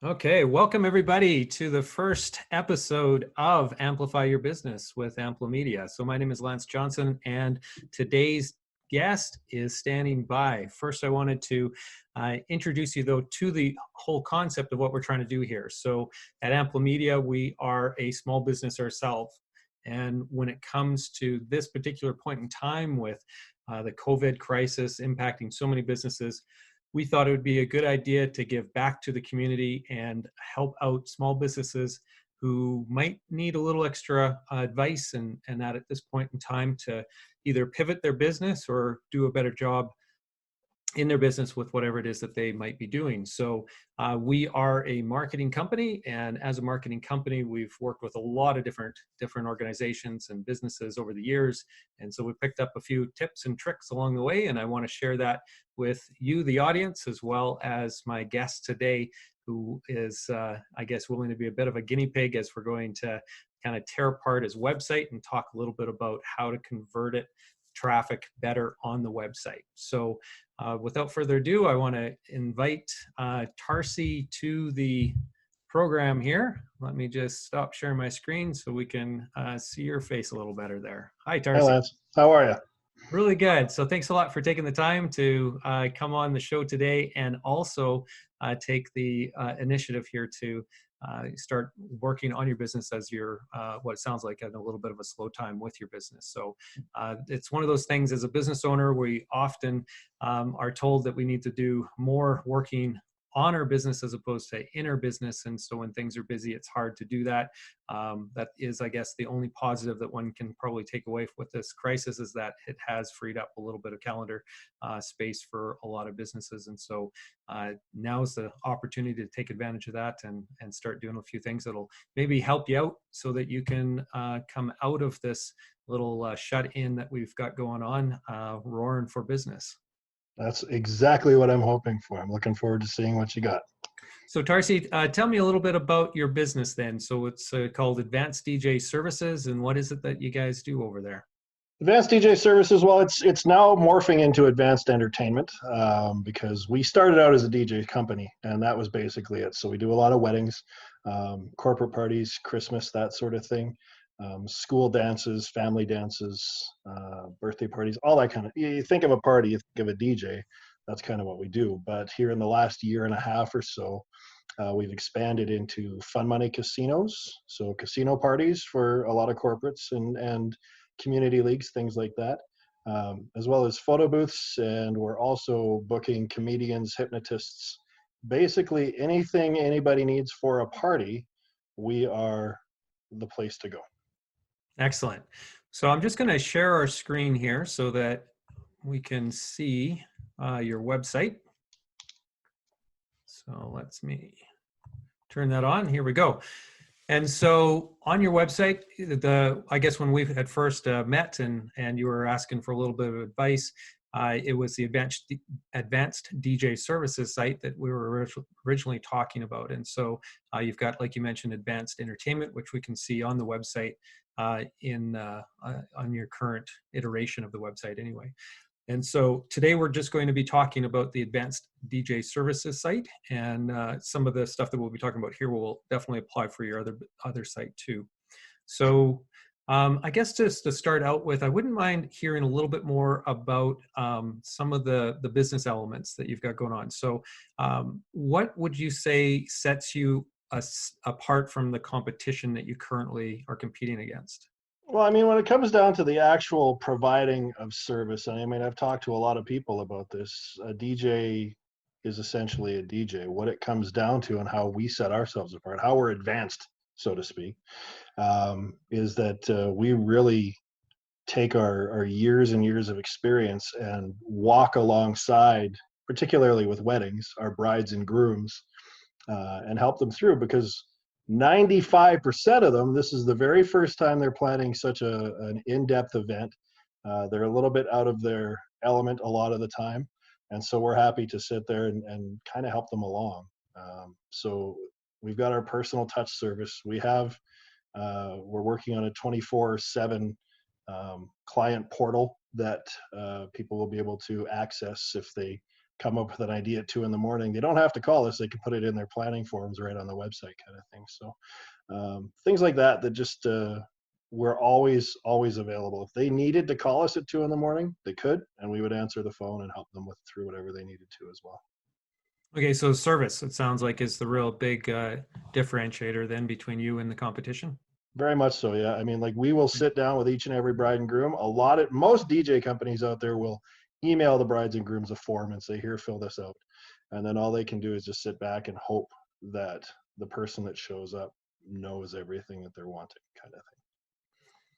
Okay, welcome everybody to the first episode of Amplify Your Business with Amplimedia. So my name is Lance Johnson and today's guest is standing by. First, I wanted to introduce you though to the whole concept of what we're trying to do here. So at Amplimedia, we are a small business ourselves. And when it comes to this particular point in time with the COVID crisis impacting so many businesses, we thought it would be a good idea to give back to the community and help out small businesses who might need a little extra advice and that at this point in time to either pivot their business or do a better job in their business with whatever it is that they might be doing. So we are a marketing company, and as a marketing company, we've worked with a lot of different organizations and businesses over the years. And so we picked up a few tips and tricks along the way, and I want to share that with you, the audience, as well as my guest today, who is, I guess, willing to be a bit of a guinea pig as we're going to kind of tear apart his website and talk a little bit about how to convert it traffic better on the website. So without further ado, I want to invite Tarcy to the program here. Let me just stop sharing my screen so we can see your face a little better there. Hi, Hi, Tarcy. Lance. How are you? Really good. So thanks a lot for taking the time to come on the show today and also take the initiative here to start working on your business as you're what it sounds like in a little bit of a slow time with your business. So it's one of those things as a business owner, we often are told that we need to do more working on our business as opposed to in our business. And so when things are busy, it's hard to do that. That is, I guess, the only positive that one can probably take away with this crisis is that it has freed up a little bit of calendar space for a lot of businesses. And so now is the opportunity to take advantage of that and start doing a few things that'll maybe help you out so that you can come out of this little shut-in that we've got going on, roaring for business. That's exactly what I'm hoping for. I'm looking forward to seeing what you got. So Tarcy, tell me a little bit about your business then. So it's called Advanced DJ Services, and what is it that you guys do over there? Advanced DJ Services, well, it's now morphing into advanced entertainment because we started out as a DJ company, and that was basically it. So we do a lot of weddings, corporate parties, Christmas, that sort of thing, school dances, family dances, birthday parties, all that kind of. You think of a party, you think of a DJ. That's kind of what we do. But here in the last year and a half or so, we've expanded into fun money casinos, so casino parties for a lot of corporates and community leagues, things like that, as well as photo booths. And we're also booking comedians, hypnotists, basically anything anybody needs for a party, we are the place to go. Excellent. So I'm just going to share our screen here so that we can see your website. So let's me turn that on. Here we go. And so on your website, I guess when we had first met and you were asking for a little bit of advice, it was the advanced DJ services site that we were originally talking about. And so you've got, like you mentioned, advanced entertainment, which we can see on the website on your current iteration of the website anyway. And so today we're just going to be talking about the advanced DJ services site, and some of the stuff that we'll be talking about here will definitely apply for your other site too. So I guess just to start out with, I wouldn't mind hearing a little bit more about some of the business elements that you've got going on. So what would you say sets you apart from the competition that you currently are competing against? Well, I mean, when it comes down to the actual providing of service, I mean, I've talked to a lot of people about this. A DJ is essentially a DJ. What it comes down to and how we set ourselves apart, how we're advanced, so to speak, is that we really take our years and years of experience and walk alongside, particularly with weddings, our brides and grooms, and help them through, because 95% of them, this is the very first time they're planning such an in-depth event. They're a little bit out of their element a lot of the time. And so we're happy to sit there and kind of help them along. So we've got our personal touch service. We're working on a 24/7 client portal that people will be able to access if they come up with an idea at 2 a.m, they don't have to call us. They can put it in their planning forms right on the website, kind of thing. So things like that just we're always available. If they needed to call us at 2 a.m, they could, and we would answer the phone and help them through whatever they needed to as well. Okay, so service, it sounds like, is the real big differentiator then between you and the competition. Very much so, yeah. I mean, like, we will sit down with each and every bride and groom. Most DJ companies out there will email the brides and grooms a form and say, here, fill this out. And then all they can do is just sit back and hope that the person that shows up knows everything that they're wanting, kind of thing.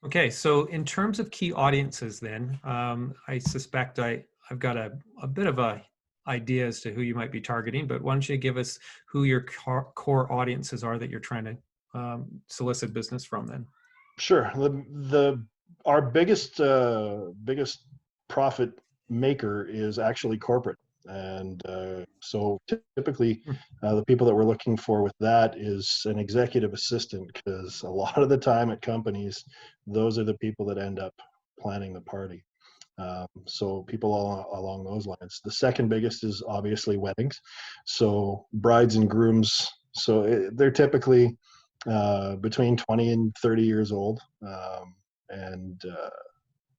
Okay, so in terms of key audiences then, I suspect I've got a bit of a idea as to who you might be targeting, but why don't you give us who your core audiences are that you're trying to solicit business from then? Sure. Our biggest profit maker is actually corporate. And so typically the people that we're looking for with that is an executive assistant, because a lot of the time at companies, those are the people that end up planning the party. So people along those lines. The second biggest is obviously weddings. So brides and grooms. So they're typically between 20 and 30 years old, and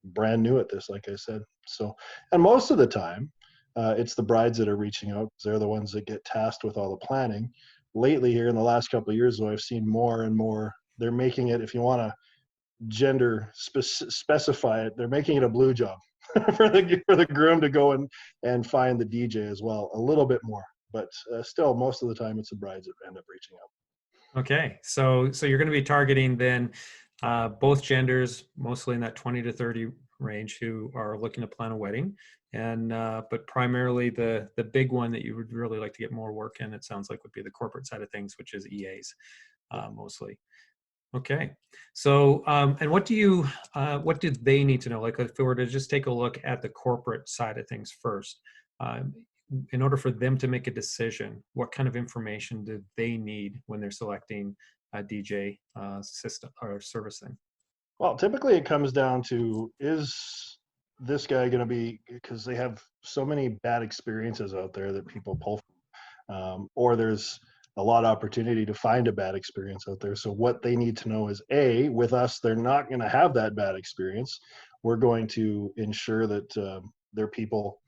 brand new at this, like I said. So, and most of the time, it's the brides that are reaching out, because they're the ones that get tasked with all the planning. Lately, here in the last couple of years, though, I've seen more and more. They're making it, if you want to gender specify it, they're making it a blue job for the groom to go and find the DJ as well, a little bit more. But still, most of the time, it's the brides that end up reaching out. Okay, so you're going to be targeting then both genders, mostly in that 20 to 30 range, who are looking to plan a wedding, and but primarily the big one that you would really like to get more work in, it sounds like, would be the corporate side of things, which is EAs mostly. Okay, so and what do they need to know? Like, if we were to just take a look at the corporate side of things first, in order for them to make a decision, what kind of information do they need when they're selecting a DJ system or servicing? Well, typically it comes down to, is this guy going to be, because they have so many bad experiences out there that people pull from, or there's a lot of opportunity to find a bad experience out there. So what they need to know is, A, with us, they're not going to have that bad experience. We're going to ensure that their people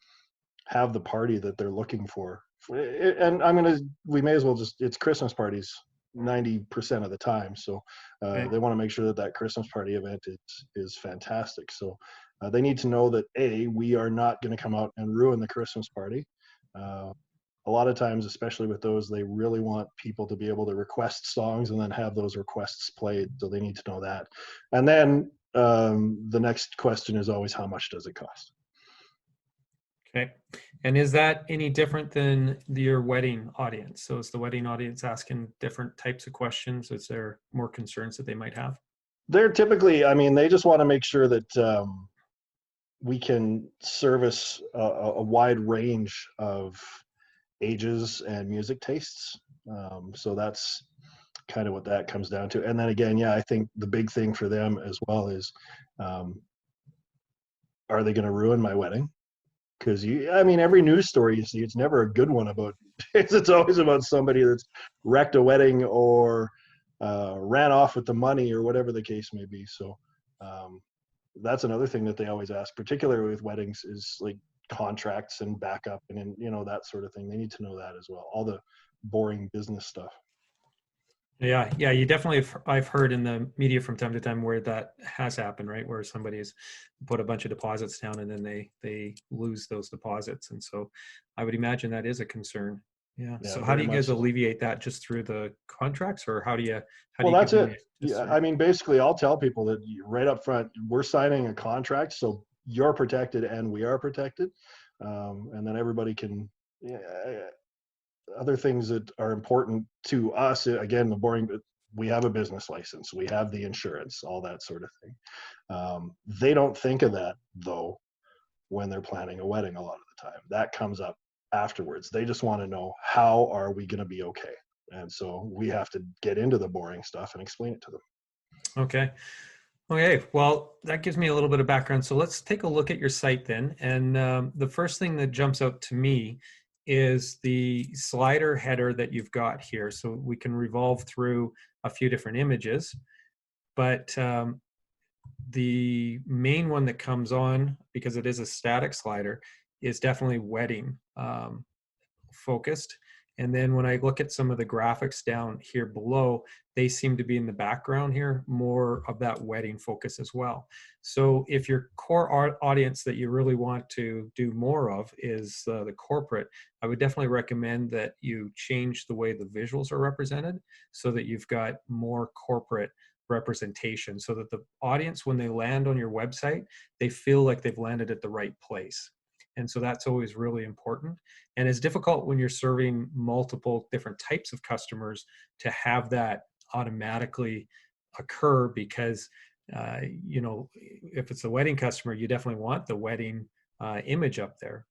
have the party that they're looking for. And we may as well it's Christmas parties 90% of the time. So Okay. they want to make sure that Christmas party event is fantastic. So they need to know that, A, we are not going to come out and ruin the Christmas party. A lot of times, especially with those, they really want people to be able to request songs and then have those requests played. So they need to know that. And then the next question is always, how much does it cost? Okay. And is that any different than your wedding audience? So is the wedding audience asking different types of questions? Is there more concerns that they might have? They're typically, they just want to make sure that we can service a wide range of ages and music tastes. So that's kind of what that comes down to. And then again, yeah, I think the big thing for them as well is, are they going to ruin my wedding? Because every news story you see, it's never a good one about, it's always about somebody that's wrecked a wedding or ran off with the money or whatever the case may be. So that's another thing that they always ask, particularly with weddings, is like contracts and backup and that sort of thing. They need to know that as well, all the boring business stuff. Yeah, you definitely I've heard in the media from time to time where that has happened, right? Where somebody's put a bunch of deposits down and then they lose those deposits. And so I would imagine that is a concern. Yeah. So how do you guys alleviate that? Just through the contracts, or how do you that's it. Yeah, basically I'll tell people that right up front, we're signing a contract, so you're protected and we are protected. And then everybody can, other things that are important to us, again, the boring, we have a business license, we have the insurance, all that sort of thing. They don't think of that, though, when they're planning a wedding a lot of the time. That comes up afterwards. They just want to know, how are we going to be okay? And so we have to get into the boring stuff and explain it to them. Okay. Okay, well, that gives me a little bit of background. So let's take a look at your site then. And the first thing that jumps out to me is the slider header that you've got here. So we can revolve through a few different images, but the main one that comes on, because it is a static slider, is definitely wedding focused. And then when I look at some of the graphics down here below, they seem to be in the background here, more of that wedding focus as well. So if your core audience that you really want to do more of is the corporate, I would definitely recommend that you change the way the visuals are represented so that you've got more corporate representation, so that the audience, when they land on your website, they feel like they've landed at the right place. And so that's always really important. And it's difficult when you're serving multiple different types of customers to have that automatically occur, because if it's a wedding customer, you definitely want the wedding image up there.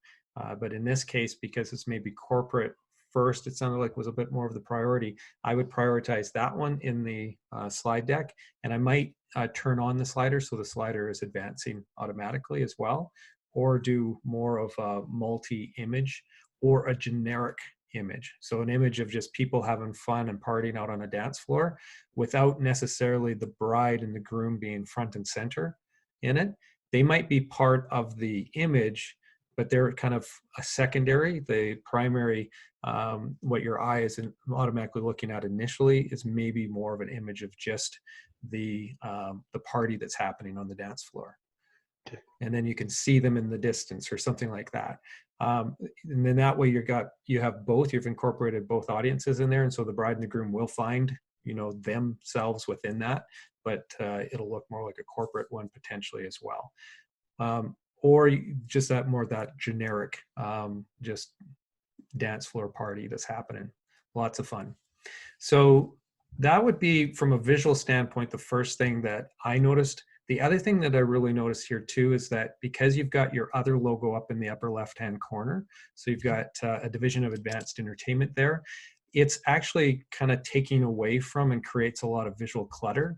But in this case, because it's maybe corporate first, it sounded like was a bit more of the priority. I would prioritize that one in the slide deck, and I might turn on the slider so the slider is advancing automatically as well, or do more of a multi-image or a generic image. So an image of just people having fun and partying out on a dance floor without necessarily the bride and the groom being front and center in it. They might be part of the image, but they're kind of a secondary. The primary, what your eye is automatically looking at initially, is maybe more of an image of just the party that's happening on the dance floor. Okay. And then you can see them in the distance or something like that. And then that way you have both. You've incorporated both audiences in there, and so the bride and the groom will find themselves within that, but it'll look more like a corporate one potentially as well. Or just that generic, just dance floor party that's happening. Lots of fun. So that would be, from a visual standpoint, the first thing that I noticed. The other thing that I really noticed here too is that because you've got your other logo up in the upper left-hand corner, so you've got a division of advanced entertainment there, it's actually kind of taking away from and creates a lot of visual clutter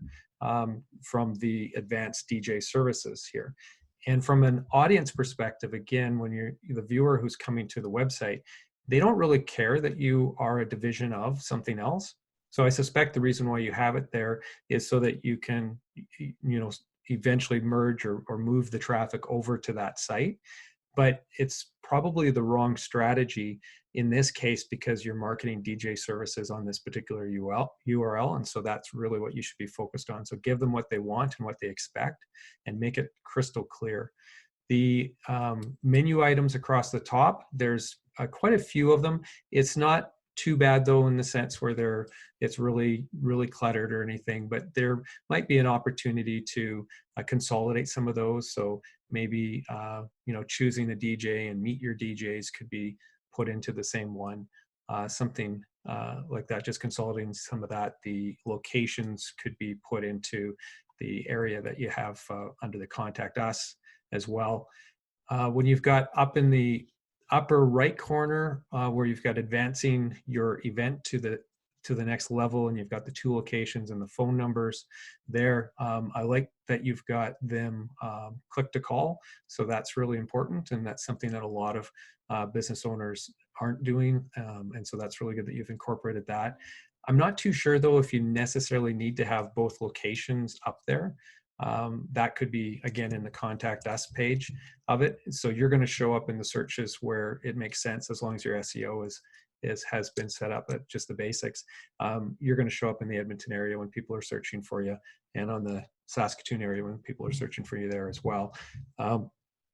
from the advanced DJ services here. And from an audience perspective, again, when you're the viewer who's coming to the website, they don't really care that you are a division of something else. So I suspect the reason why you have it there is so that you can, eventually merge or move the traffic over to that site. But it's probably the wrong strategy in this case, because you're marketing DJ services on this particular URL. And so that's really what you should be focused on. So give them what they want and what they expect, and make it crystal clear. The menu items across the top, there's quite a few of them. It's not too bad though, in the sense where it's really cluttered or anything, but there might be an opportunity to consolidate some of those. So maybe choosing a DJ and meet your DJs could be put into the same one, something like that. Just consolidating some of that. The locations could be put into the area that you have under the contact us as well. When you've got up in the upper right corner where you've got advancing your event to the next level, and you've got the 2 locations and the phone numbers there. I like that you've got them click to call. So that's really important, and that's something that a lot of business owners aren't doing. And so that's really good that you've incorporated that. I'm not too sure though if you necessarily need to have both locations up there. That could be, again, in the contact us page of it. So you're going to show up in the searches where it makes sense, as long as your SEO has been set up at just the basics. You're going to show up in the Edmonton area when people are searching for you, and on the Saskatoon area when people are searching for you there as well.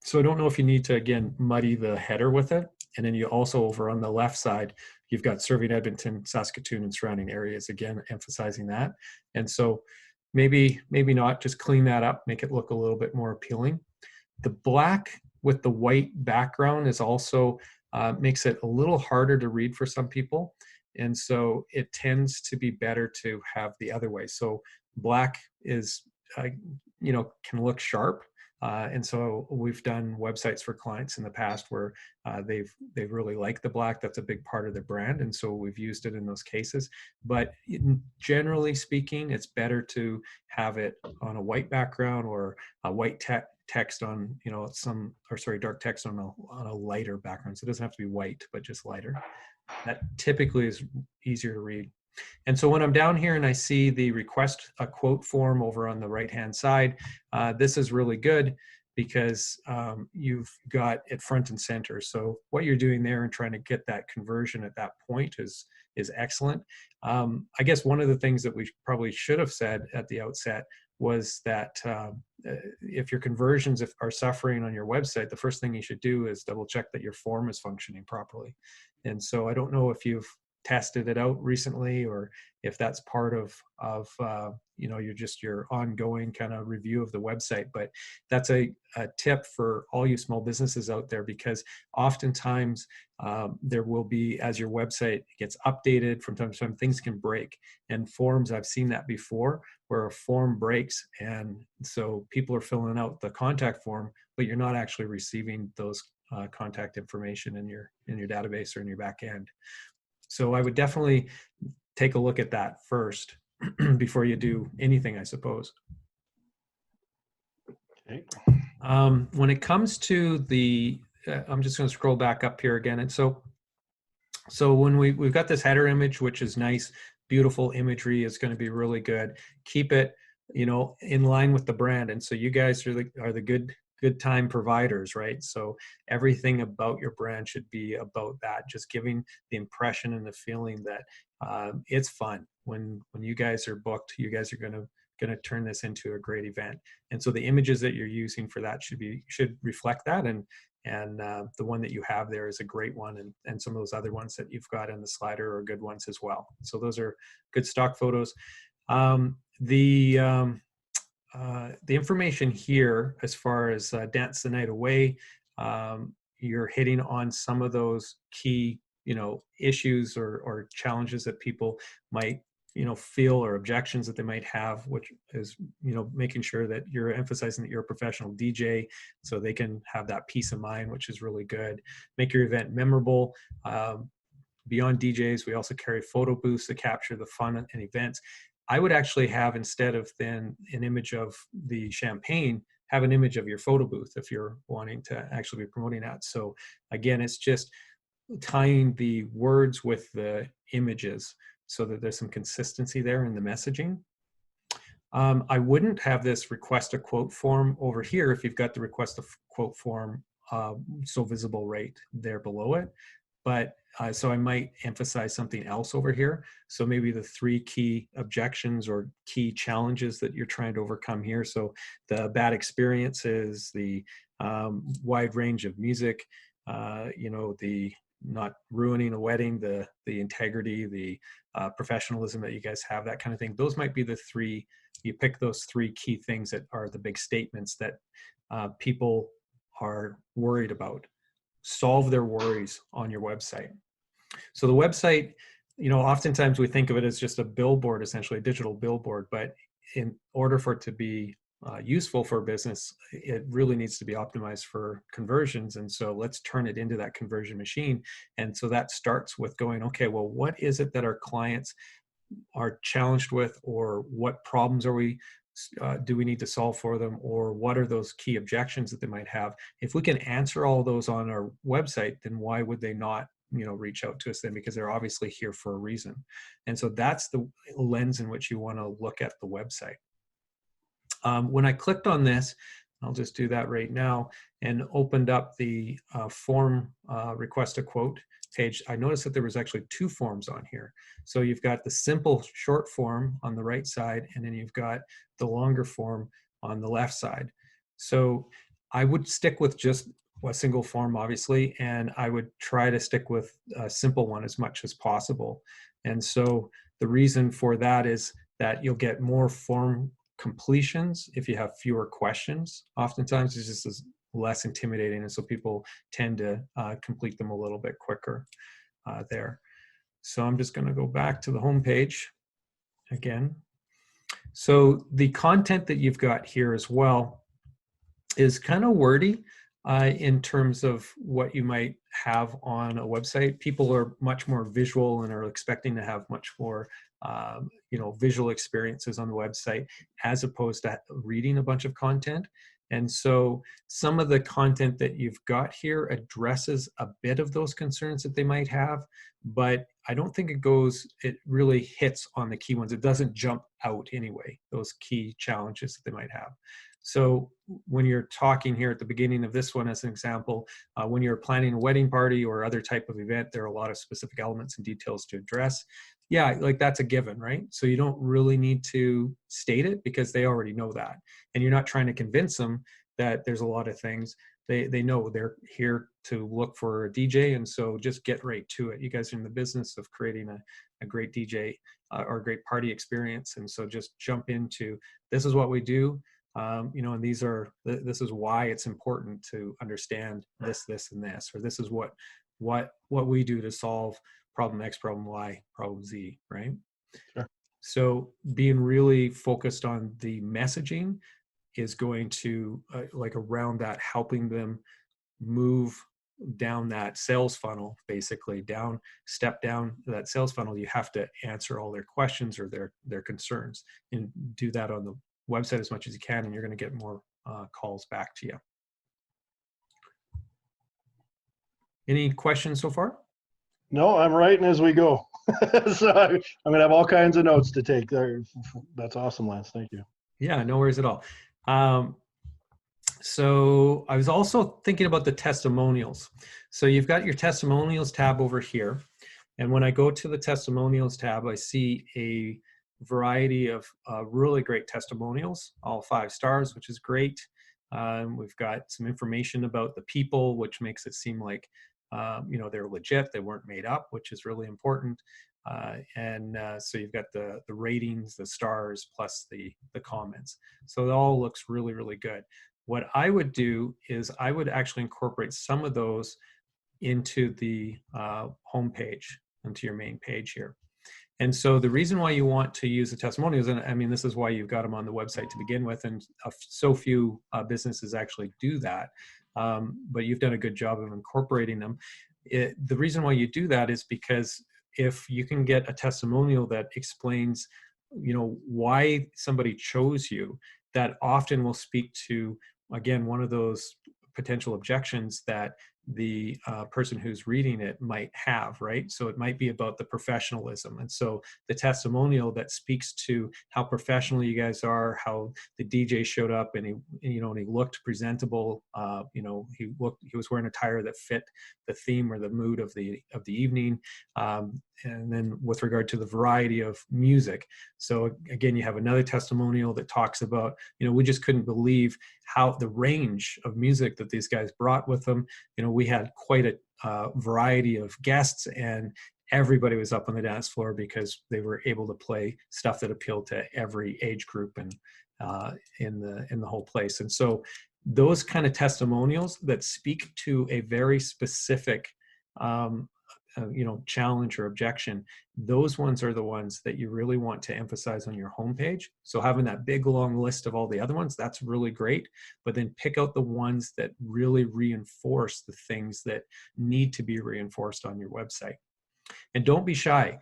So I don't know if you need to, again, muddy the header with it. And then you also, over on the left side, you've got serving Edmonton, Saskatoon, and surrounding areas, again, emphasizing that. And so maybe not, just clean that up, make it look a little bit more appealing. The black with the white background is also makes it a little harder to read for some people. And so it tends to be better to have the other way. So black is, can look sharp. And so we've done websites for clients in the past where they've really liked the black. That's a big part of their brand, and so we've used it in those cases. But generally speaking, it's better to have it on a white background or a white text on, dark text on a lighter background. So it doesn't have to be white, but just lighter. That typically is easier to read. And so when I'm down here and I see the request a quote form over on the right-hand side, this is really good because you've got it front and center. So what you're doing there and trying to get that conversion at that point is excellent. I guess one of the things that we probably should have said at the outset was that if your conversions are suffering on your website, the first thing you should do is double check that your form is functioning properly. And so I don't know if you've tested it out recently or if that's part of your ongoing kind of review of the website, but that's a tip for all you small businesses out there, because oftentimes there will be, as your website gets updated from time to time, things can break. And forms, I've seen that before, where a form breaks and so people are filling out the contact form, but you're not actually receiving those contact information in your database or in your back end. So I would definitely take a look at that first before you do anything, I suppose. Okay. When it comes to the, I'm just going to scroll back up here again. And so when we've got this header image, which is nice, beautiful imagery, is going to be really good. Keep it, in line with the brand. And so you guys are the good time providers, right? So everything about your brand should be about that, just giving the impression and the feeling that it's fun. When you guys are booked, you guys are going to turn this into a great event. And so the images that you're using for that should reflect that. And the one that you have there is a great one, and some of those other ones that you've got in the slider are good ones as well. So those are good stock photos. The information here, as far as Dance the Night Away, you're hitting on some of those key, issues or challenges that people might, feel, or objections that they might have, which is, making sure that you're emphasizing that you're a professional DJ so they can have that peace of mind, which is really good. Make your event memorable. Beyond DJs, we also carry photo booths to capture the fun and events. I would actually have, instead of then an image of the champagne, have an image of your photo booth if you're wanting to actually be promoting that. So again, it's just tying the words with the images so that there's some consistency there in the messaging. I wouldn't have this request a quote form over here if you've got the request a quote form so visible right there below it. But so I might emphasize something else over here. So maybe the 3 key objections or key challenges that you're trying to overcome here. So the bad experiences, the wide range of music, the not ruining a wedding, the integrity, the professionalism that you guys have, that kind of thing. Those might be the 3. You pick those 3 key things that are the big statements that people are worried about. Solve their worries on your website. So the website, oftentimes we think of it as just a billboard, essentially a digital billboard, but in order for it to be useful for a business, it really needs to be optimized for conversions. And so let's turn it into that conversion machine. And so that starts with going, okay, well, what is it that our clients are challenged with, or what problems do we need to solve for them, or what are those key objections that they might have? If we can answer all those on our website, then why would they not reach out to us then? Because they're obviously here for a reason. And so that's the lens in which you want to look at the website. When I clicked on this, I'll just do that right now, and opened up the form request a quote page, I noticed that there was actually 2 forms on here. So you've got the simple short form on the right side, and then you've got the longer form on the left side. So I would stick with just a single form, obviously, and I would try to stick with a simple one as much as possible. And so the reason for that is that you'll get more form completions if you have fewer questions. Oftentimes it's just less intimidating, and so people tend to complete them a little bit quicker there. So I'm just going to go back to the home page again. So the content that you've got here as well, is kind of wordy in terms of what you might have on a website. People are much more visual and are expecting to have much more visual experiences on the website as opposed to reading a bunch of content. And so some of the content that you've got here addresses a bit of those concerns that they might have, but I don't think it really hits on the key ones. It doesn't jump out anyway, those key challenges that they might have. So when you're talking here at the beginning of this one, as an example, when you're planning a wedding party or other type of event, there are a lot of specific elements and details to address. Yeah, like that's a given, right? So you don't really need to state it because they already know that. And you're not trying to convince them that there's a lot of things. They know they're here to look for a DJ, and so just get right to it. You guys are in the business of creating a great DJ or a great party experience, and so just jump into, this is what we do. And this is why it's important to understand this, and this, or this is what we do to solve problem X, problem Y, problem Z, right? Sure. So being really focused on the messaging is going to around that, helping them move down that sales funnel, basically step down that sales funnel. You have to answer all their questions or their concerns, and do that on the website as much as you can, and you're going to get more calls back to you. Any questions so far? No, I'm writing as we go. So I'm going to have all kinds of notes to take there. That's awesome, Lance. Thank you. Yeah, no worries at all. So I was also thinking about the testimonials. So you've got your testimonials tab over here. And when I go to the testimonials tab, I see a variety of really great testimonials, all 5 stars, which is great. We've got some information about the people, which makes it seem like they're legit, they weren't made up, which is really important. So you've got the ratings, the stars, plus the comments. So it all looks really, really good. What I would do is I would actually incorporate some of those into the homepage, into your main page here. And so the reason why you want to use the testimonials, and I mean, this is why you've got them on the website to begin with, and so few businesses actually do that, but you've done a good job of incorporating them. The reason why you do that is because if you can get a testimonial that explains, why somebody chose you, that often will speak to, again, one of those potential objections that the person who's reading it might have, right? So it might be about the professionalism. And so the testimonial that speaks to how professional you guys are, how the DJ showed up and he looked presentable. He was wearing attire that fit the theme or the mood of the evening. And then with regard to the variety of music. So again, you have another testimonial that talks about, we just couldn't believe how the range of music that these guys brought with them. We had quite a variety of guests, and everybody was up on the dance floor because they were able to play stuff that appealed to every age group and in the whole place. And so those kind of testimonials that speak to a very specific challenge or objection, those ones are the ones that you really want to emphasize on your homepage. So having that big long list of all the other ones, that's really great, but then pick out the ones that really reinforce the things that need to be reinforced on your website. And don't be shy.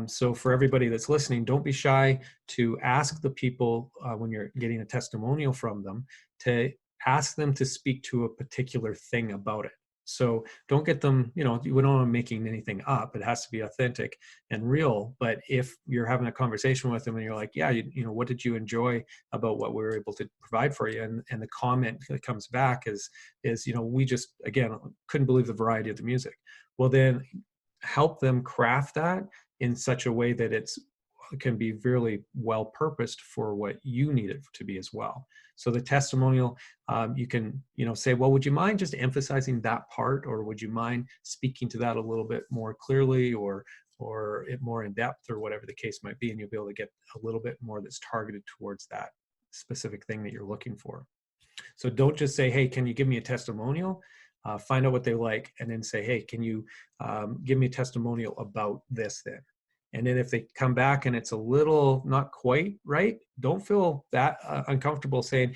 So for everybody that's listening, don't be shy to ask the people when you're getting a testimonial from them, to ask them to speak to a particular thing about it. So don't get them, we don't want making anything up. It has to be authentic and real. But if you're having a conversation with them and you're like, yeah, what did you enjoy about what we were able to provide for you? And the comment that comes back is, we just, again, couldn't believe the variety of the music. Well, then help them craft that in such a way that it can be really well purposed for what you need it to be as well. So the testimonial, you can, say, well, would you mind just emphasizing that part, or would you mind speaking to that a little bit more clearly, or more in depth, or whatever the case might be, and you'll be able to get a little bit more that's targeted towards that specific thing that you're looking for. So don't just say, hey, can you give me a testimonial? Find out what they like, and then say, hey, can you give me a testimonial about this then? And then if they come back and it's a little not quite right, don't feel that uncomfortable saying,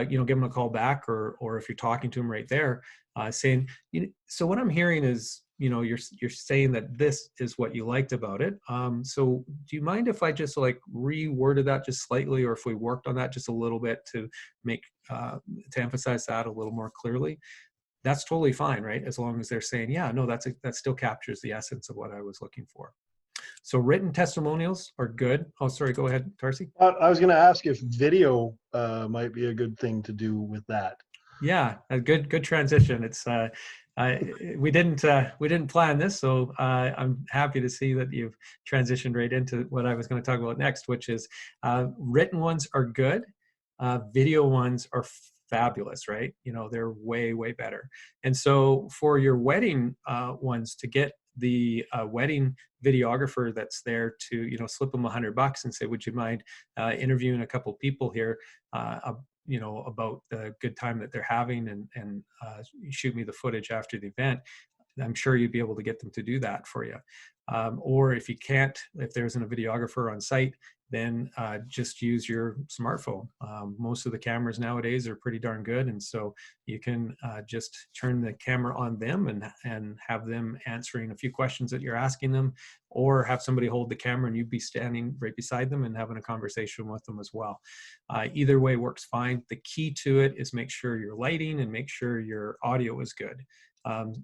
give them a call back, or if you're talking to them right there, saying, so what I'm hearing is, you're saying that this is what you liked about it. So do you mind if I just like reworded that just slightly, or if we worked on that just a little bit to make, to emphasize that a little more clearly? That's totally fine, right? As long as they're saying, yeah, no, that still captures the essence of what I was looking for. So written testimonials are good. Oh, sorry, go ahead, Tarcy. I was going to ask if video might be a good thing to do with that. Yeah, a good transition. It's we didn't plan this, so I'm happy to see that you've transitioned right into what I was going to talk about next, which is written ones are good, video ones are fabulous, right? They're way better. And so for your wedding ones, to get the wedding videographer that's there to slip them $100 and say, would you mind interviewing a couple people here, about the good time that they're having, and shoot me the footage after the event. I'm sure you'd be able to get them to do that for you. Or if you can't, if there isn't a videographer on site, then just use your smartphone. Most of the cameras nowadays are pretty darn good, and so you can just turn the camera on them and have them answering a few questions that you're asking them, or have somebody hold the camera and you'd be standing right beside them and having a conversation with them as well. Either way works fine. The key to it is make sure your lighting and make sure your audio is good.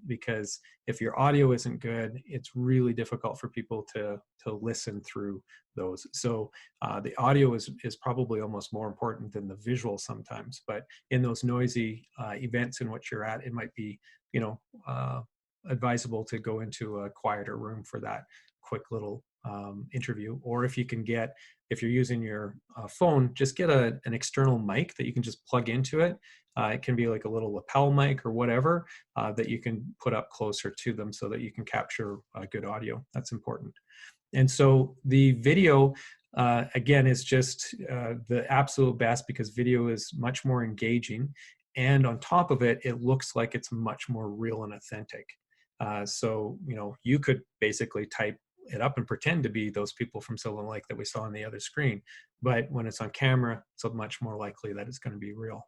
Because if your audio isn't good, it's really difficult for people to listen through those. So the audio is probably almost more important than the visual sometimes. But in those noisy events in which you're at, it might be advisable to go into a quieter room for that quick little interview. Or if you're using your phone, just get an external mic that you can just plug into it. It can be like a little lapel mic or whatever that you can put up closer to them so that you can capture good audio. That's important. And so the video, again, is just the absolute best, because video is much more engaging. And on top of it, it looks like it's much more real and authentic. So, you could basically type it up and pretend to be those people from Silver Lake that we saw on the other screen. But when it's on camera, it's much more likely that it's going to be real.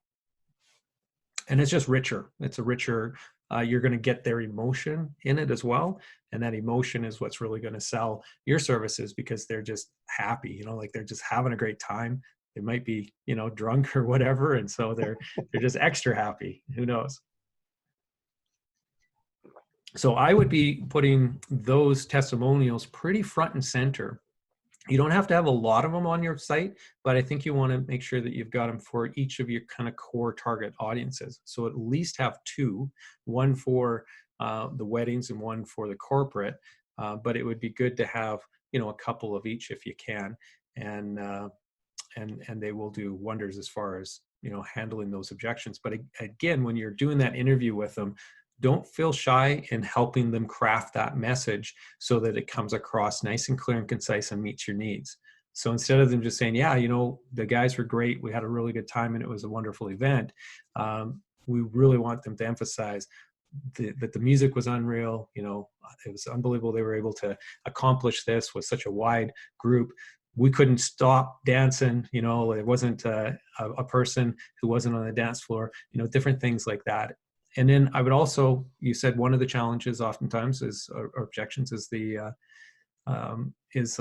And it's just richer. It's a richer, you're going to get their emotion in it as well. And that emotion is what's really going to sell your services, because they're just happy, like they're just having a great time. They might be, drunk or whatever. And so they're just extra happy. Who knows? So I would be putting those testimonials pretty front and center. You don't have to have a lot of them on your site, but I think you want to make sure that you've got them for each of your kind of core target audiences. So at least have two, one for the weddings and one for the corporate. But it would be good to have, a couple of each if you can, and they will do wonders as far as, handling those objections. But again, when you're doing that interview with them, don't feel shy in helping them craft that message so that it comes across nice and clear and concise and meets your needs. So instead of them just saying, yeah, the guys were great, we had a really good time and it was a wonderful event, we really want them to emphasize that the music was unreal. It was unbelievable they were able to accomplish this with such a wide group. We couldn't stop dancing, there wasn't a person who wasn't on the dance floor, different things like that. And then I would also, you said one of the challenges oftentimes is, or objections, is the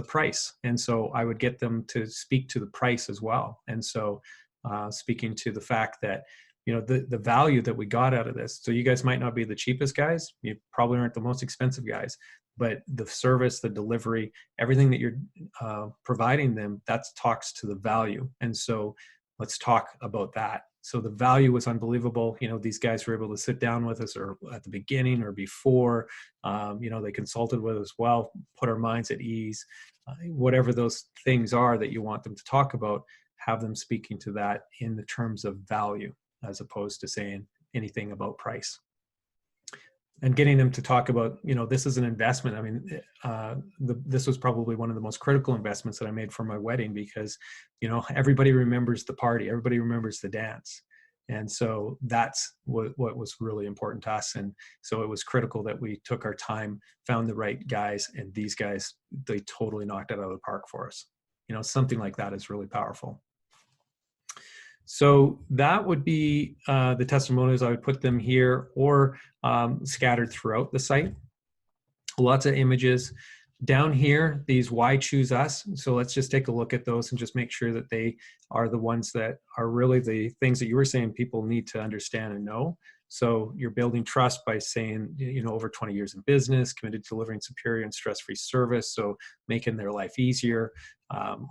price. And so I would get them to speak to the price as well. And so speaking to the fact that, the value that we got out of this. So you guys might not be the cheapest guys. You probably aren't the most expensive guys, but the service, the delivery, everything that you're providing them, that talks to the value. And so let's talk about that. So the value was unbelievable. These guys were able to sit down with us, or at the beginning or before, they consulted with us well, put our minds at ease, whatever those things are that you want them to talk about, have them speaking to that in the terms of value, as opposed to saying anything about price. And getting them to talk about, this is an investment. I mean, this was probably one of the most critical investments that I made for my wedding, because, everybody remembers the party, everybody remembers the dance. And so that's what was really important to us. And so it was critical that we took our time, found the right guys, and these guys, they totally knocked it out of the park for us. Something like that is really powerful. So that would be the testimonials. I would put them here or scattered throughout the site. Lots of images. Down here, these why choose us. So let's just take a look at those and just make sure that they are the ones that are really the things that you were saying people need to understand and know. So you're building trust by saying, over 20 years in business, committed to delivering superior and stress-free service. So making their life easier,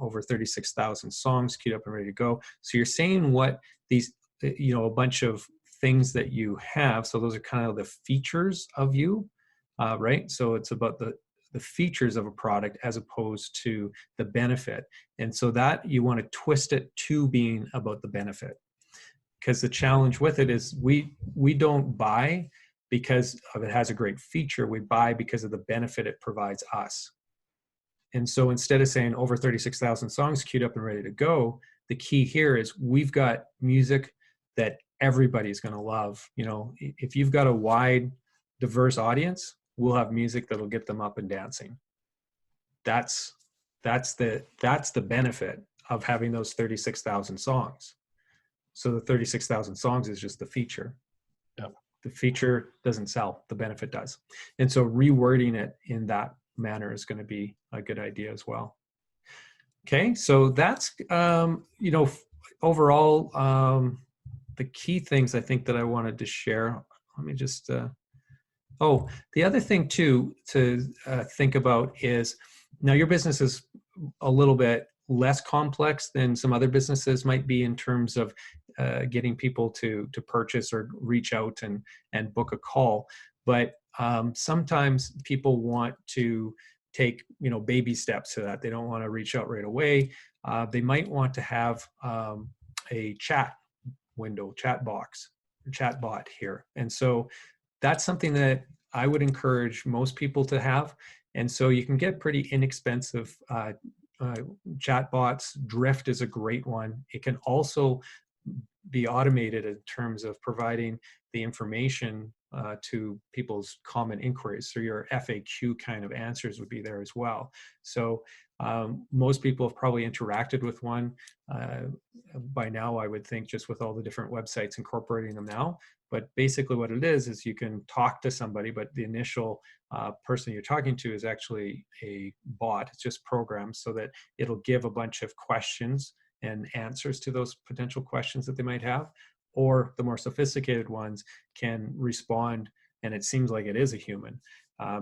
over 36,000 songs queued up and ready to go. So you're saying what these, a bunch of things that you have. So those are kind of the features of you, right? So it's about the features of a product as opposed to the benefit. And so that you want to twist it to being about the benefit. Because the challenge with it is we don't buy because of it has a great feature. We buy because of the benefit it provides us. And so instead of saying over 36,000 songs queued up and ready to go, the key here is we've got music that everybody's going to love. If you've got a wide, diverse audience, we'll have music that'll get them up and dancing. That's the benefit of having those 36,000 songs. So the 36,000 songs is just the feature. Yep. The feature doesn't sell, the benefit does. And so rewording it in that manner is going to be a good idea as well. Okay, so that's, overall, the key things I think that I wanted to share. Let me just, the other thing too to think about is, now your business is a little bit less complex than some other businesses might be in terms of getting people to purchase or reach out and book a call. But sometimes people want to take baby steps to that. They don't want to reach out right away. They might want to have a chat window, chat box, chat bot here. And so that's something that I would encourage most people to have. And so you can get pretty inexpensive chat bots. Drift is a great one. It can also be automated in terms of providing the information to people's common inquiries. So your FAQ kind of answers would be there as well. So most people have probably interacted with one by now, I would think, just with all the different websites incorporating them now. But basically what it is you can talk to somebody, but the initial person you're talking to is actually a bot. It's just programmed so that it'll give a bunch of questions and answers to those potential questions that they might have. Or the more sophisticated ones can respond, and it seems like it is a human.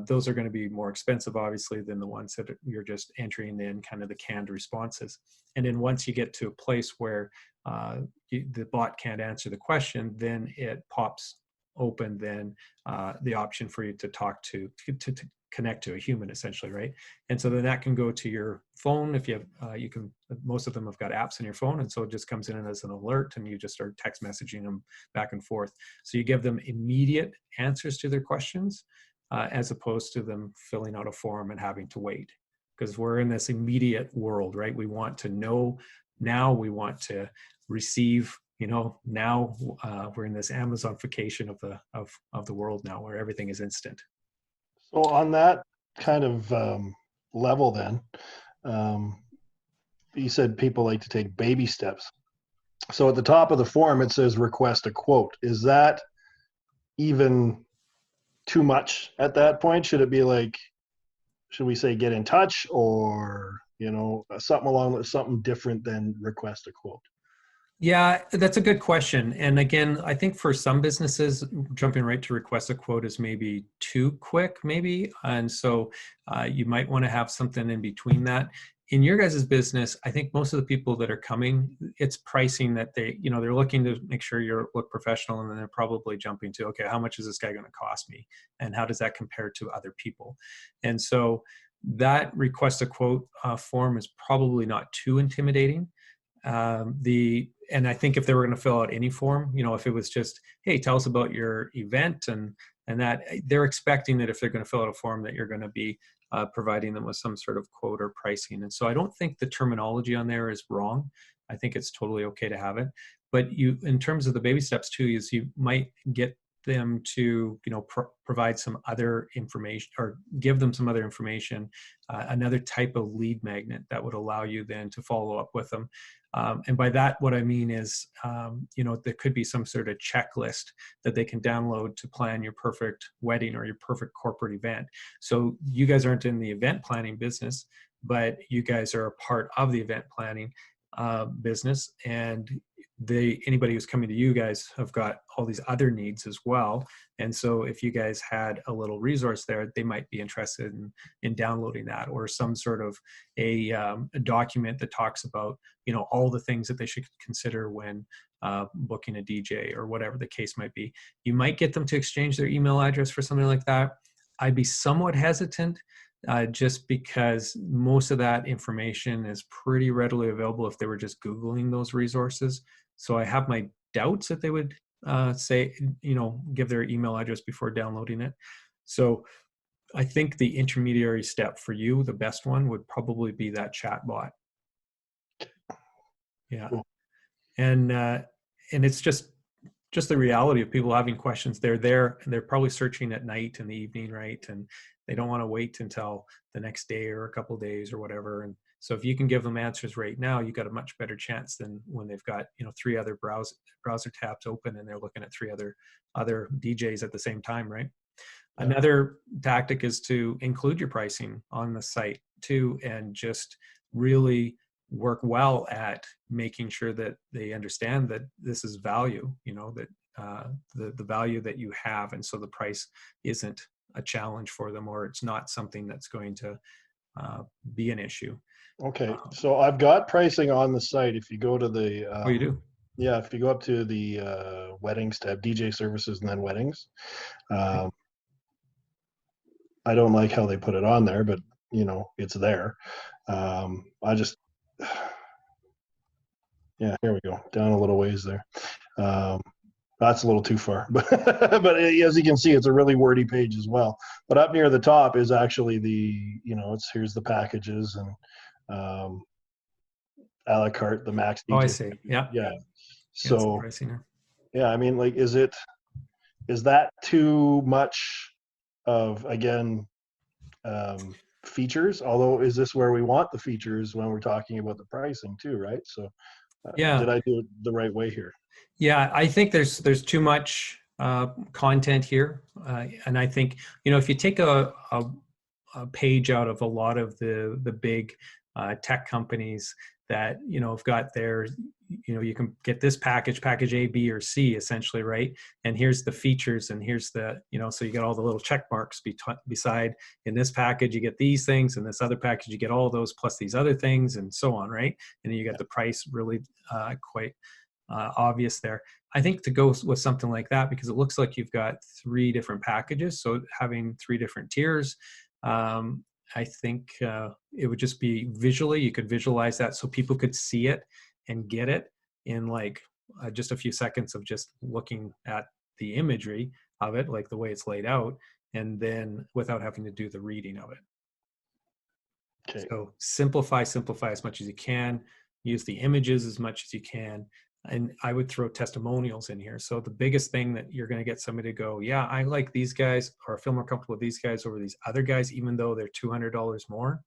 Those are going to be more expensive, obviously, than the ones that you're just entering in kind of the canned responses. And then once you get to a place where the bot can't answer the question, then it pops open then the option for you to talk to connect to a human, essentially, right? And so then that can go to your phone. If you have, most of them have got apps on your phone, and so it just comes in as an alert, and you just start text messaging them back and forth. So you give them immediate answers to their questions, as opposed to them filling out a form and having to wait. Because we're in this immediate world, right? We want to know now, we want to receive, now we're in this Amazonification of the world now, where everything is instant. So on that kind of level then, you said people like to take baby steps. So at the top of the form, it says request a quote. Is that even too much at that point? Should it be like, should we say get in touch, or, something different than request a quote? Yeah, that's a good question. And again, I think for some businesses, jumping right to request a quote is maybe too quick, maybe. And so you might want to have something in between that. In your guys' business, I think most of the people that are coming, it's pricing that they're looking to make sure you look professional, and then they're probably jumping to, okay, how much is this guy going to cost me? And how does that compare to other people? And so that request a quote form is probably not too intimidating. And I think if they were going to fill out any form, if it was just, hey, tell us about your event, and that, they're expecting that if they're going to fill out a form that you're going to be providing them with some sort of quote or pricing. And so I don't think the terminology on there is wrong. I think it's totally okay to have it. But in terms of the baby steps too, is you might get them to, provide some other information or give them some other information, another type of lead magnet that would allow you then to follow up with them. And by that, what I mean is, there could be some sort of checklist that they can download to plan your perfect wedding or your perfect corporate event. So you guys aren't in the event planning business, but you guys are a part of the event planning business, and anybody who's coming to you guys have got all these other needs as well. And so if you guys had a little resource there, they might be interested in downloading that, or some sort of a document that talks about, all the things that they should consider when booking a DJ or whatever the case might be. You might get them to exchange their email address for something like that. I'd be somewhat hesitant, just because most of that information is pretty readily available if they were just Googling those resources. So I have my doubts that they would say, give their email address before downloading it. So I think the intermediary step for you, the best one, would probably be that chat bot. Yeah. Cool. And it's just the reality of people having questions. They're there and they're probably searching at night in the evening, right? And they don't want to wait until the next day or a couple of days or whatever. And so if you can give them answers right now, you got a much better chance than when they've got, 3 other browser tabs open and they're looking at 3 other DJs at the same time, right? Yeah. Another tactic is to include your pricing on the site too, and just really work well at making sure that they understand that this is value, that the value that you have. And so the price isn't a challenge for them, or it's not something that's going to be an issue. Okay, so I've got pricing on the site. If you go to the oh, you do? Yeah, if you go up to the weddings tab, DJ services, and then weddings. I don't like how they put it on there, but it's there. I just Yeah, here we go. Down a little ways there. That's a little too far, but as you can see, it's a really wordy page as well. But up near the top is actually here's the packages and a la carte, the max DJ. Oh, I see. Yeah. Yeah. So pricing. Yeah, I mean, like, is that too much of, again, features? Although, is this where we want the features when we're talking about the pricing too, right? So yeah, did I do it the right way here? Yeah, I think there's too much content here, and I think if you take a page out of a lot of the big tech companies that have got their, you can get this package A, B, or C, essentially, right? And here's the features, and here's the so you get all the little check marks beside. In this package you get these things, in this other package you get all those plus these other things, and so on, right? And then you get the price really quite obvious there. I think to go with something like that, because it looks like you've got 3 different packages, so having 3 different tiers, I think it would just be visually, you could visualize that so people could see it and get it in like just a few seconds of just looking at the imagery of it, like the way it's laid out, and then without having to do the reading of it. Okay. So simplify as much as you can, use the images as much as you can. And I would throw testimonials in here. So the biggest thing that you're going to get somebody to go, yeah, I like these guys, or I feel more comfortable with these guys over these other guys, even though they're $200 more,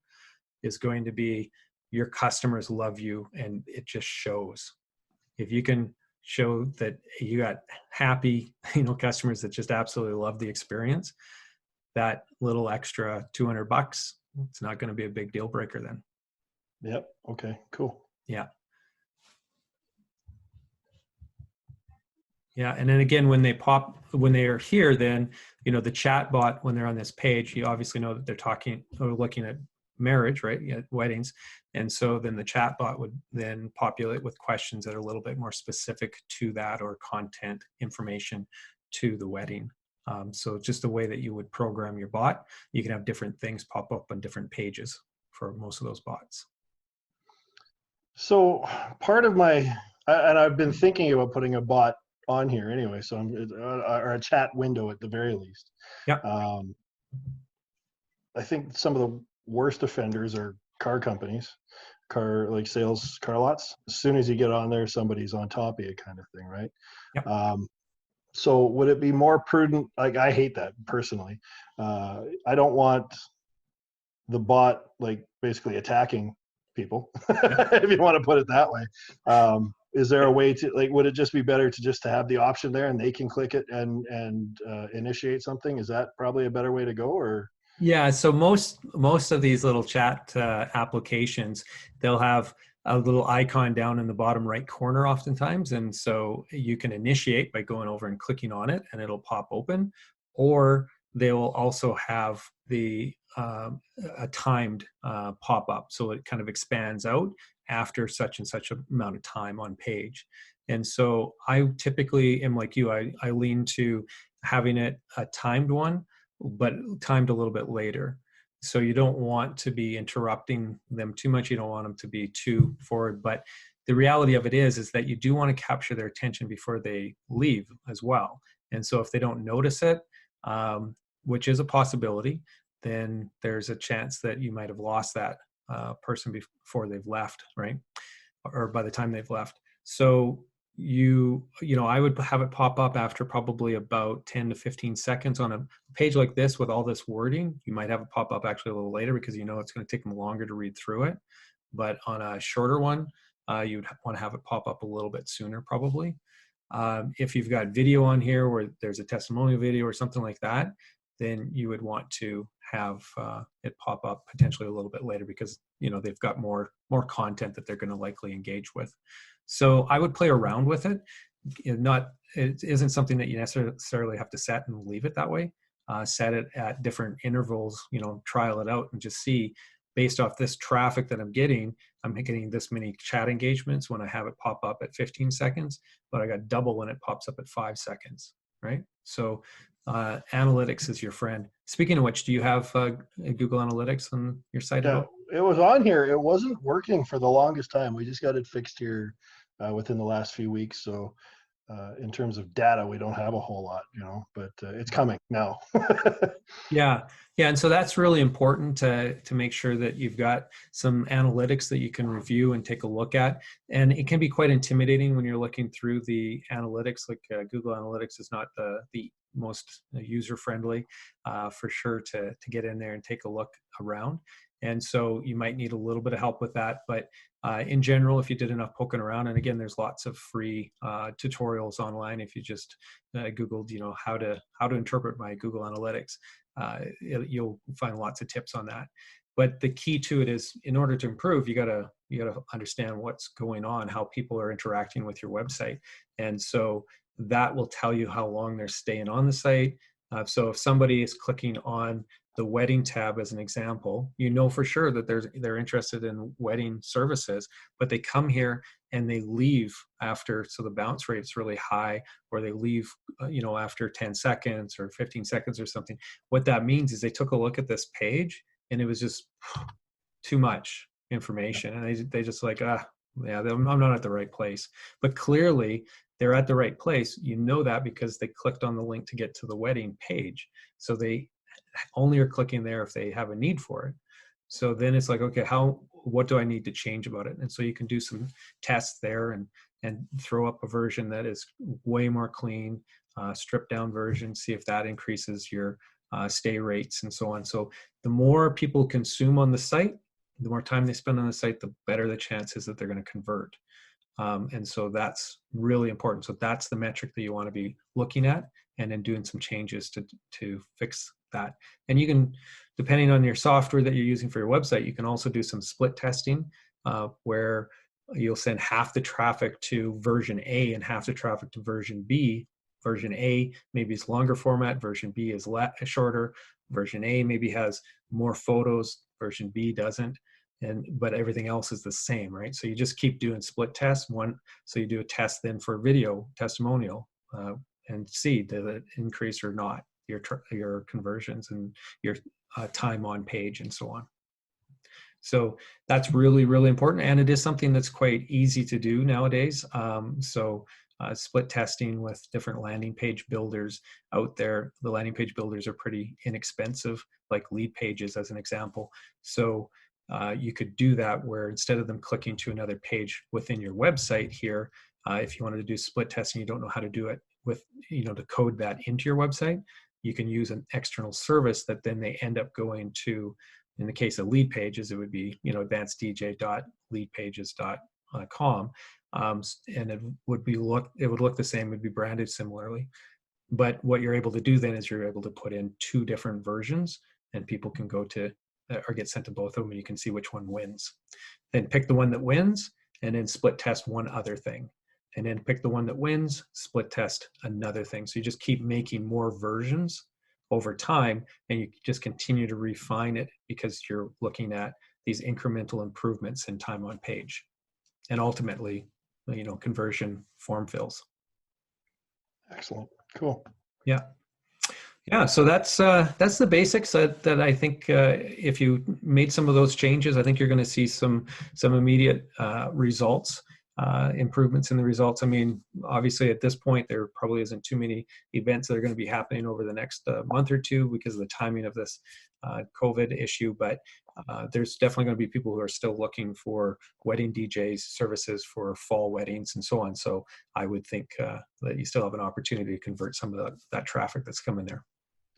is going to be your customers love you, and it just shows. If you can show that you got happy, customers that just absolutely love the experience, that little extra $200, it's not going to be a big deal breaker then. Yep. Okay, cool. Yeah. Yeah, and then again, when they are here, then the chat bot, when they're on this page, you obviously know that they're talking or looking at marriage, right? Yeah, weddings, and so then the chat bot would then populate with questions that are a little bit more specific to that, or content information to the wedding. So just the way that you would program your bot, you can have different things pop up on different pages for most of those bots. So part of and I've been thinking about putting a bot on here anyway, so or a chat window at the very least. Yeah. I think some of the worst offenders are car companies, car lots. As soon as you get on there, somebody's on top of you, kind of thing, right? Yeah. So would it be more prudent? Like, I hate that personally. I don't want the bot like basically attacking people, Yeah. if you want to put it that way. Is there a way to, like, would it just be better to just to have the option there and they can click it and initiate something? Is that probably a better way to go? Or Yeah, so most of these little chat applications, they'll have a little icon down in the bottom right corner oftentimes, and so you can initiate by going over and clicking on it, and it'll pop open. Or they will also have the a timed pop up, so it kind of expands out after such and such amount of time on page. And so I typically am like you. I lean to having it a timed one, but timed a little bit later. So you don't want to be interrupting them too much. You don't want them to be too forward. But the reality of it is that you do want to capture their attention before they leave as well. And so if they don't notice it, which is a possibility, then there's a chance that you might have lost that person before they've left, right? Or by the time they've left. So I would have it pop up after probably about 10 to 15 seconds. On a page like this with all this wording, you might have it pop up actually a little later because it's going to take them longer to read through it. But on a shorter one, you'd want to have it pop up a little bit sooner probably. If you've got video on here where there's a testimonial video or something like that, then you would want to have it pop up potentially a little bit later because they've got more content that they're going to likely engage with. So I would play around with it. It isn't something that you necessarily have to set and leave it that way. Set it at different intervals, trial it out and just see, based off this traffic that I'm getting this many chat engagements when I have it pop up at 15 seconds, but I got double when it pops up at 5 seconds, right? So analytics is your friend. Speaking of which, do you have Google Analytics on your site at yeah, all? it was on here. It wasn't working for the longest time. We just got it fixed here within the last few weeks. So in terms of data, we don't have a whole lot, but it's coming now. Yeah, yeah, and so that's really important to make sure that you've got some analytics that you can review and take a look at. And it can be quite intimidating when you're looking through the analytics. Like Google Analytics is not the most user friendly, for sure, to get in there and take a look around. And so you might need a little bit of help with that. But in general, if you did enough poking around, and again, there's lots of free tutorials online. If you just Googled, how to interpret my Google Analytics, you'll find lots of tips on that. But the key to it is, in order to improve, you gotta understand what's going on, how people are interacting with your website, and so that will tell you how long they're staying on the site. So if somebody is clicking on the wedding tab as an example, for sure that they're interested in wedding services, but they come here and they leave after, so the bounce rate is really high, or they leave after 10 seconds or 15 seconds or something. What that means is they took a look at this page and it was just too much information, and they just like, yeah, I'm not at the right place. But clearly they're at the right place, that because they clicked on the link to get to the wedding page. So they only are clicking there if they have a need for it. So then it's like, okay, what do I need to change about it? And so you can do some tests there and throw up a version that is way more clean, stripped down version, see if that increases your stay rates and so on. So the more people consume on the site, the more time they spend on the site, the better the chances that they're going to convert. And so that's really important. So that's the metric that you want to be looking at, and then doing some changes to fix that. And you can, depending on your software that you're using for your website, you can also do some split testing, where you'll send half the traffic to version A and half the traffic to version B. Version A maybe is longer format, version B is shorter, version A maybe has more photos, version B doesn't. But everything else is the same, right? So you just keep doing split tests. So you do a test then for video testimonial, and see, does it increase or not your conversions and your time on page and so on. So that's really, really important, and it is something that's quite easy to do nowadays. Split testing with different landing page builders out there. The landing page builders are pretty inexpensive, like Lead Pages as an example. So you could do that, where instead of them clicking to another page within your website here, if you wanted to do split testing, you don't know how to do it, with, to code that into your website, you can use an external service that then they end up going to, in the case of lead pages, it would be, advanceddj.leadpages.com. And it would look the same, would be branded similarly. But what you're able to do then is you're able to put in 2 different versions, and people can go to or get sent to both of them, and you can see which one wins. Then pick the one that wins, and then split test one other thing. And then pick the one that wins, split test another thing. So you just keep making more versions over time, and you just continue to refine it because you're looking at these incremental improvements in time on page, and ultimately, conversion form fills. Excellent. Cool. Yeah. Yeah, so that's the basics that I think if you made some of those changes, I think you're going to see some immediate results, improvements in the results. I mean, obviously at this point, there probably isn't too many events that are going to be happening over the next month or two because of the timing of this COVID issue, but there's definitely going to be people who are still looking for wedding DJs services for fall weddings and so on. So I would think that you still have an opportunity to convert some of that traffic that's coming there.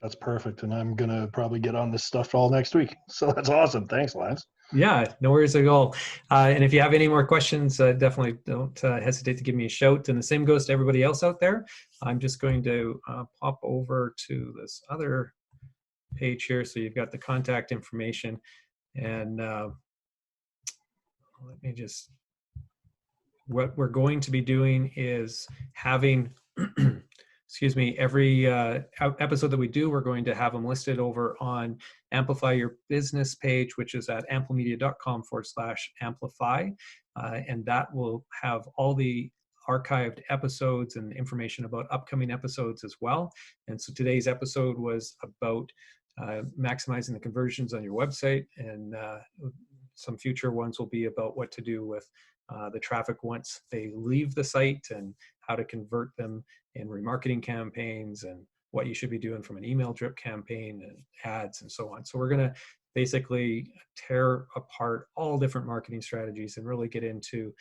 That's perfect. And I'm going to probably get on this stuff all next week. So that's awesome. Thanks, Lance. Yeah, no worries at all. And if you have any more questions, definitely don't hesitate to give me a shout. And the same goes to everybody else out there. I'm just going to pop over to this other page here. So you've got the contact information. And let me just, what we're going to be doing is having, excuse me, every episode that we do, we're going to have them listed over on Amplify Your Business page, which is at amplimedia.com/amplify. And that will have all the archived episodes and information about upcoming episodes as well. And so today's episode was about maximizing the conversions on your website, and some future ones will be about what to do with the traffic once they leave the site and how to convert them in remarketing campaigns and what you should be doing from an email drip campaign and ads and so on. So we're going to basically tear apart all different marketing strategies and really get into,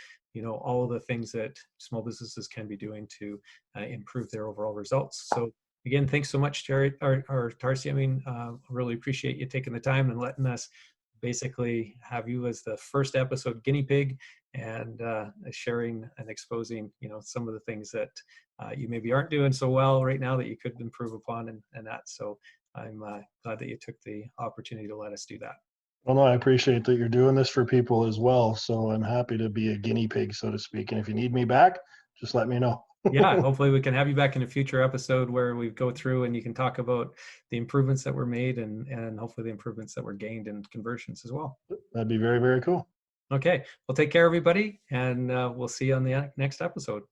all of the things that small businesses can be doing to improve their overall results. So again, thanks so much, Jared or Tarcy. I mean, really appreciate you taking the time and letting us basically have you as the first episode guinea pig and sharing and exposing, some of the things that you maybe aren't doing so well right now that you could improve upon and that. So I'm glad that you took the opportunity to let us do that. Well, no, I appreciate that you're doing this for people as well. So I'm happy to be a guinea pig, so to speak. And if you need me back, just let me know. Yeah, hopefully we can have you back in a future episode where we go through and you can talk about the improvements that were made and hopefully the improvements that were gained in conversions as well. That'd be very, very cool. Okay, well, take care, everybody, and we'll see you on the next episode.